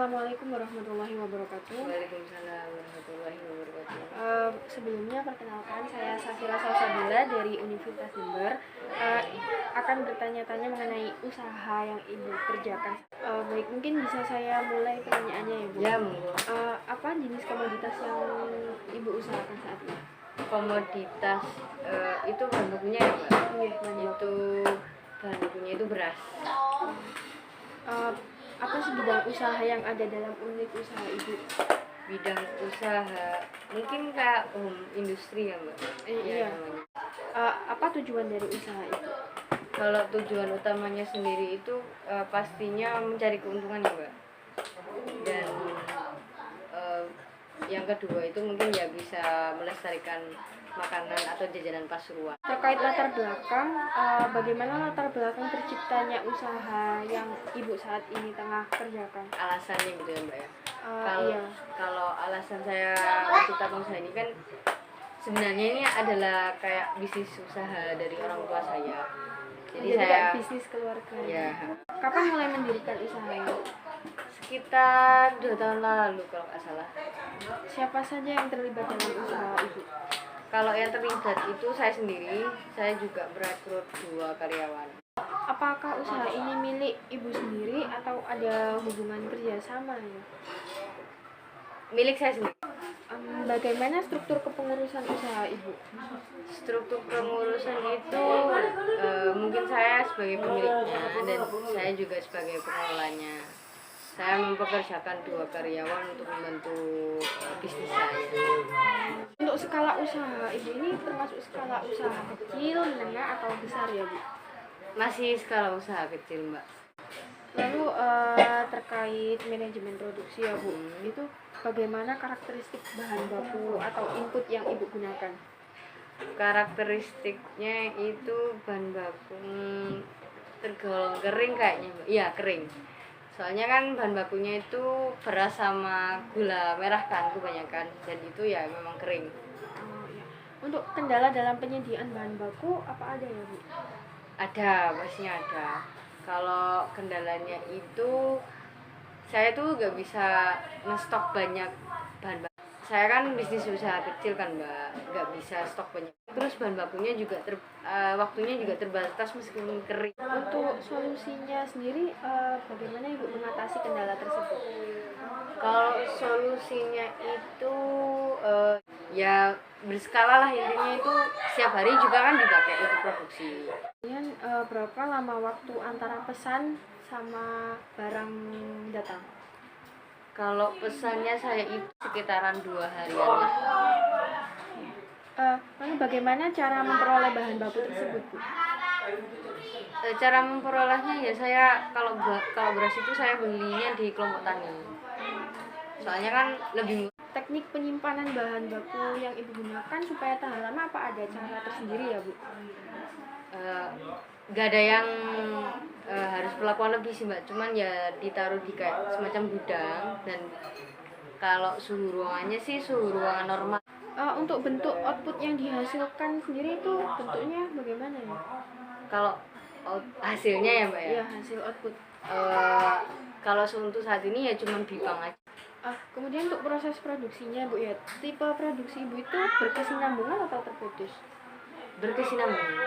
Assalamualaikum warahmatullahi wabarakatuh. Waalaikumsalam warahmatullahi wabarakatuh. Sebelumnya perkenalkan, saya Safira Salsabila dari Universitas Jember. Akan bertanya-tanya mengenai usaha yang Ibu kerjakan. Baik, mungkin bisa saya mulai pertanyaannya ya Bu? Ya, monggo. Apa jenis komoditas yang Ibu usahakan saat ini? Komoditas itu bahan bakunya ya, Mbak? Iya, banyak. Itu bahan bakunya itu beras. Apa sih bidang usaha yang ada dalam unit usaha Ibu? Bidang usaha mungkin kayak industri ya, Mbak? Iya. Namanya. Apa tujuan dari usaha itu? Kalau tujuan utamanya sendiri itu pastinya mencari keuntungan ya, Mbak. Dan yang kedua itu mungkin ya bisa melestarikan makanan atau jajanan Pasuruan. Terkait latar belakang, bagaimana latar belakang terciptanya usaha yang Ibu saat ini tengah kerjakan? Alasannya gitu ya, Mbak ya. Iya. Kalau alasan saya menciptakan usaha ini kan sebenarnya ini adalah kayak bisnis usaha dari orang tua saya. Jadi saya kayak bisnis keluarga. Ya. Kapan mulai mendirikan usaha ini? Sekitar 2 tahun lalu kalau nggak salah. Siapa saja yang terlibat dalam usaha Ibu? Kalau yang terlibat itu saya sendiri, saya juga merekrut 2 karyawan. Apakah usaha ini milik Ibu sendiri atau ada hubungan kerjasama ya? Milik saya sendiri. Bagaimana struktur kepengurusan usaha Ibu? Struktur pengurusan itu mungkin saya sebagai pemiliknya dan saya juga sebagai pengelolanya. Saya mempekerjakan 2 karyawan untuk membantu bisnis saya. Untuk skala usaha Ibu ini termasuk skala usaha kecil, menengah atau besar ya Bu? Masih skala usaha kecil, Mbak. Lalu terkait manajemen produksi ya Bu, itu bagaimana karakteristik bahan baku atau input yang Ibu gunakan? Karakteristiknya itu bahan baku tergolong kering kayaknya, Mbak. Iya, kering. Soalnya kan bahan bakunya itu beras sama gula merah kan kebanyakan, dan itu ya memang kering. Iya. Untuk kendala dalam penyediaan bahan baku apa ada ya Bu? Ada, pastinya ada. Kalau kendalanya itu saya tuh nggak bisa ngestok banyak bahan baku. Saya kan bisnis usaha kecil kan, Mbak, nggak bisa stok banyak. Terus bahan bakunya juga waktunya juga terbatas meskipun kering. Untuk solusinya sendiri, bagaimana Ibu mengatasi kendala tersebut? Kalau solusinya itu ya berskala lah, intinya itu setiap hari juga kan dipakai untuk produksi. Kemudian berapa lama waktu antara pesan sama barang datang? Kalau pesannya saya itu sekitaran 2 harian lah. Lalu bagaimana cara memperoleh bahan baku tersebut Bu? Cara memperolehnya ya saya kalau beras itu saya belinya di kelompok tani. Soalnya kan lebih Teknik penyimpanan bahan baku yang Ibu gunakan supaya tahan lama apa ada cara tersendiri ya Bu? nggak ada yang harus perlakuan lebih sih, Mbak. Cuman ya ditaruh di kayak semacam gudang, dan kalau suhu ruangannya sih suhu ruangan normal. Untuk bentuk output yang dihasilkan sendiri itu bentuknya bagaimana ya? Kalau hasilnya ya, Mbak ya. Iya, hasil output. Kalau untuk saat ini ya cuman bipang aja. Kemudian untuk proses produksinya Bu ya, tipe produksi Ibu itu berkesinambungan atau terputus? Berkesinambungan.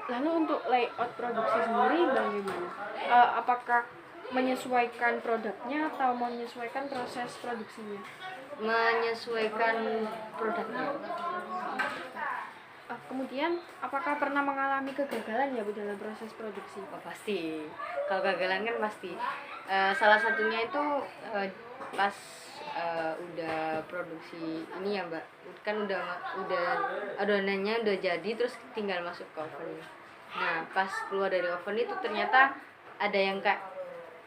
Lalu untuk layout produksi sendiri bagaimana? Apakah menyesuaikan produknya atau menyesuaikan proses produksinya? Menyesuaikan produknya. Kemudian apakah pernah mengalami kegagalan ya Bu dalam proses produksi? Pasti. Kalau kegagalan kan pasti. Salah satunya itu pas udah produksi ini ya, Mbak. Kan udah adonannya udah jadi, terus tinggal masuk ke oven. Nah, pas keluar dari oven itu ternyata ada yang kayak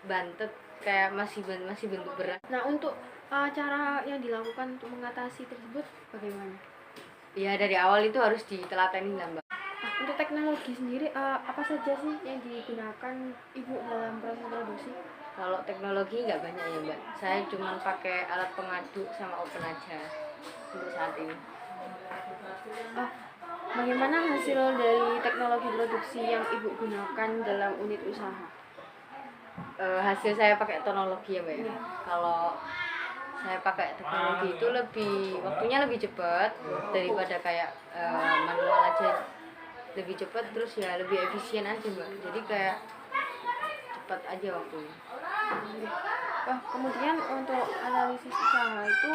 bantet, kayak masih bentuk berat. Nah, untuk cara yang dilakukan untuk mengatasi tersebut bagaimana? Ya dari awal itu harus ditelatenin lah, Mbak. Untuk teknologi sendiri apa saja sih yang digunakan Ibu dalam proses produksi? Kalau teknologi nggak banyak ya, Mbak. Saya cuma pakai alat pengaduk sama oven aja untuk saat ini. Bagaimana hasil dari teknologi produksi yang Ibu gunakan dalam unit usaha? hasil saya pakai teknologi ya mbak ya. Iya. Kalau saya pakai teknologi itu waktunya lebih cepat daripada kayak manual aja, lebih cepat, terus ya lebih efisien aja mbak, jadi kayak cepat aja waktunya. Kemudian untuk analisis usaha itu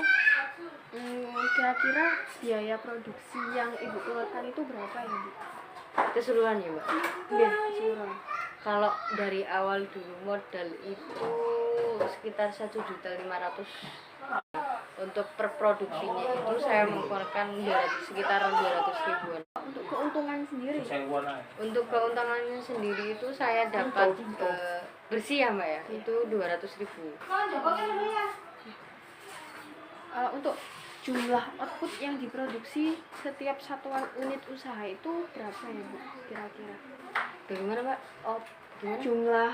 kira-kira biaya produksi yang ibu keluarkan itu berapa ya bu? Keseluruhan ya mbak. Iya, keseluruhan. Kalau dari awal dulu modal itu sekitar 1.500.000. Untuk per produksinya itu saya mengeluarkan sekitar 200 ribuan. Untuk keuntungan sendiri? Untuk keuntungannya sendiri itu saya dapat bersih ya mbak ya, itu 200.000. Untuk jumlah output yang diproduksi setiap satuan unit usaha itu berapa ya bu kira-kira? Bagaimana mbak? Gimana?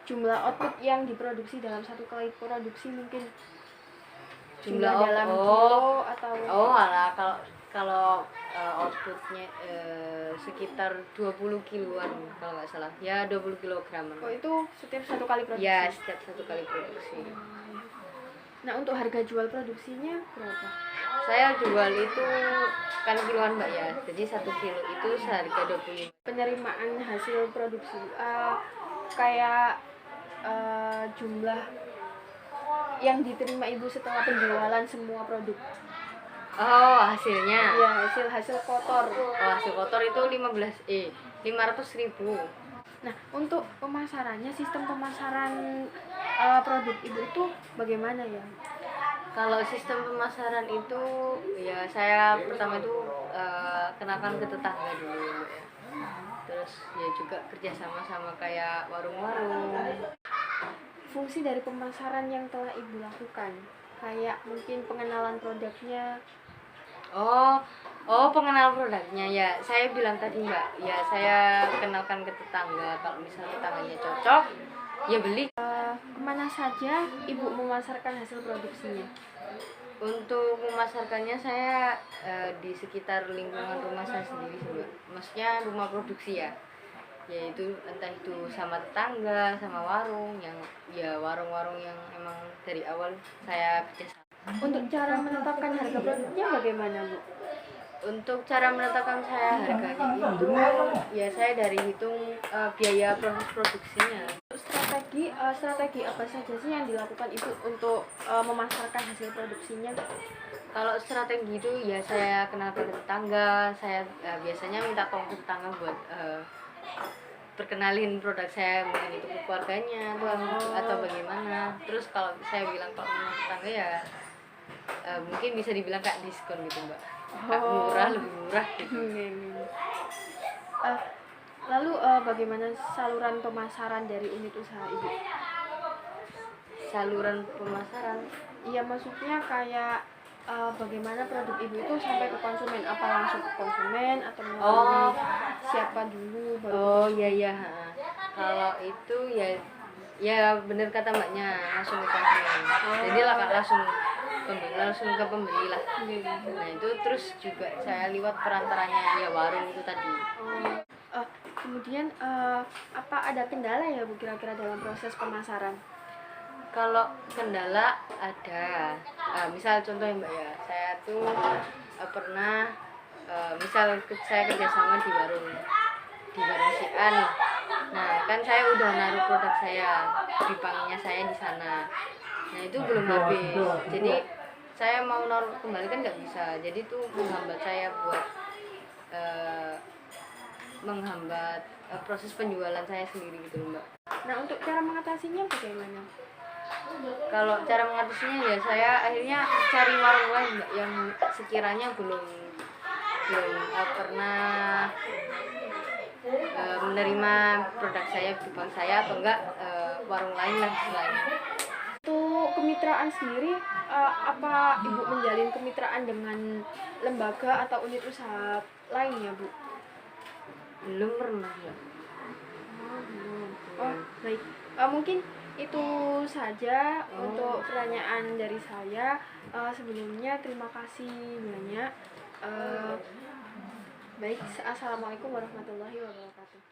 Jumlah output yang diproduksi dalam satu kali produksi, mungkin jumlah dalam kilo atau alah, kalau outputnya sekitar 20 kiloan kalau nggak salah ya, 20 kilogram. itu setiap satu kali produksi? Ya, setiap satu kali produksi. Nah, untuk harga jual produksinya berapa? Saya jual itu kan kiloan mbak ya, jadi 1 kilo itu seharga 25. Penerimaan hasil produksi kayak jumlah yang diterima ibu setelah penjualan semua produk. Hasilnya? Iya, hasil kotor. Hasil kotor itu 500.000. Nah, untuk pemasarannya, sistem pemasaran produk ibu itu bagaimana ya? Kalau sistem pemasaran itu ya saya pertama itu kenakan ke tetangga dulu ya. Terus ya juga kerjasama sama kayak warung-warung. Fungsi dari pemasaran yang telah ibu lakukan, kayak mungkin pengenalan produknya. Pengenalan produknya ya, saya bilang tadi mbak ya, saya kenalkan ke tetangga, kalau misalnya tetangganya cocok ya beli. Kemana saja ibu memasarkan hasil produksinya? Untuk memasarkannya saya di sekitar lingkungan rumah saya sendiri sih mbak, maksudnya rumah produksi ya, yaitu entah itu sama tetangga, sama warung yang emang dari awal saya kerjasama. Untuk cara menetapkan harga produknya bagaimana bu? Untuk cara menetapkan saya harganya itu ya saya dari hitung biaya proses produksinya. Strategi apa saja sih yang dilakukan ibu untuk memasarkan hasil produksinya? Kalau strategi itu ya saya kenalkan ke tetangga, saya biasanya minta tolong ke tetangga buat perkenalin produk saya, mungkin itu ke keluarganya atau bagaimana. Terus kalau saya bilang kalau tetangga ya mungkin bisa dibilang kayak diskon gitu mbak, lebih murah gitu. Lalu bagaimana saluran pemasaran dari unit usaha ibu? Saluran pemasaran? Iya, maksudnya kayak bagaimana produk ibu itu sampai ke konsumen, apa langsung ke konsumen atau melalui siapa dulu baru? Iya. Kalau itu ya bener kata mbaknya, langsung ke konsumen. Jadi langsung ke pembeli lah. Nah itu terus juga saya liwat perantaranya ya warung itu tadi. Kemudian apa ada kendala ya bu kira-kira dalam proses pemasaran? Kalau kendala ada, misal contoh mbak ya, saya tuh pernah misal saya kerjasama di warung si A nih. Nah kan saya udah naruh produk saya, dipangnya saya di sana. Nah itu belum habis, jadi saya mau naruh kembali kan nggak bisa, jadi tuh menghambat saya buat menghambat proses penjualan saya sendiri gitu loh mbak. Nah untuk cara mengatasinya bagaimana? Kalau cara mengatasinya ya saya akhirnya cari warung lain mbak yang sekiranya belum pernah menerima produk saya, bipang saya, atau enggak warung lain lah selainnya. Untuk kemitraan sendiri, apa ibu menjalin kemitraan dengan lembaga atau unit usaha lainnya bu? Belum pernah ya. Baik, mungkin itu saja untuk pertanyaan dari saya. Sebelumnya terima kasih banyak. Baik, assalamualaikum warahmatullahi wabarakatuh.